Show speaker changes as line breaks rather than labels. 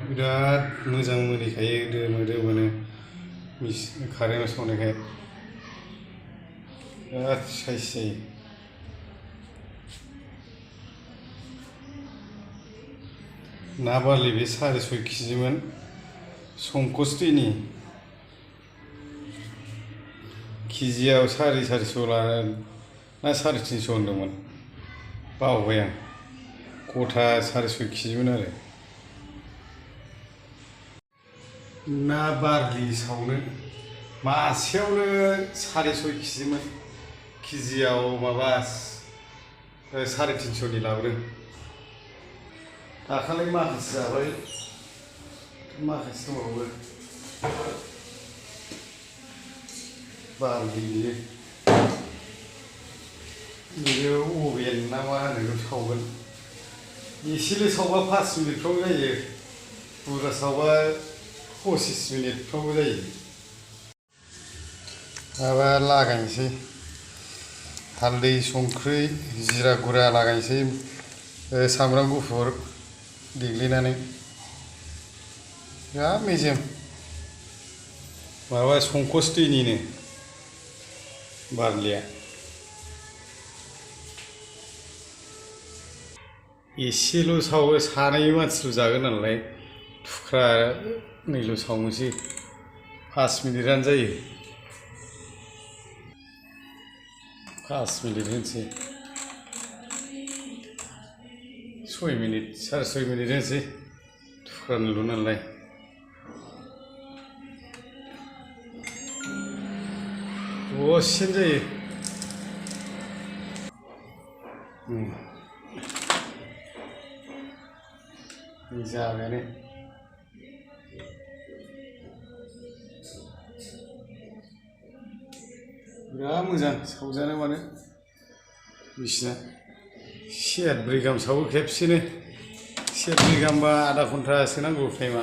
बिराद मोजां मोदैखायो दोमो दोमोनो कारेन्टआव सावनायखाय बिराद साइज जायो। ना बारलि बे 6.5 केजिमोन संकस दैनि केजियाव 450 ना 350 होनदोंमोन बावबाय आं गथा 6.5 केजिमोन आरो ना बारलि सावनो मासेयावनो 6.5 केजिमोन केजियाव माबा 350नि लाबोदों। दाखालि माखासे जाबाय माखासे दंबावो बारलि बियो अभेन ना मा होनो बेखौ सावगोन एसेल' सावबा 5 मिनिटफ्रावनो जायो बुरजा सावबा 25 मिनिटफ्रावबो जायो। माबा लागायनोसै हालदै संख्रि जिरा गुरा लागायनोसै सामब्राम गुफुर देग्लिनानै बिराद मेजेम माबा संकस दैनिनो बारलिया एसेल' सावो सानै मानसिल' जागोन नालाय थुख्रानैल' सावनोसै 5 मिनिटानो जायो 5 मिनिट होनोसै 6 मिनिट 6.5 मिनिट होनोसै थुख्रानैल' नालाय दसेनो जायो। जाबायानो बिराद मोजां सावजानो मानो बिसिना सेरब्रै गाहाम सावो खेबसेनो सेरब्रै गाहामबा आधा घन्टासो नांगौ टाइमा।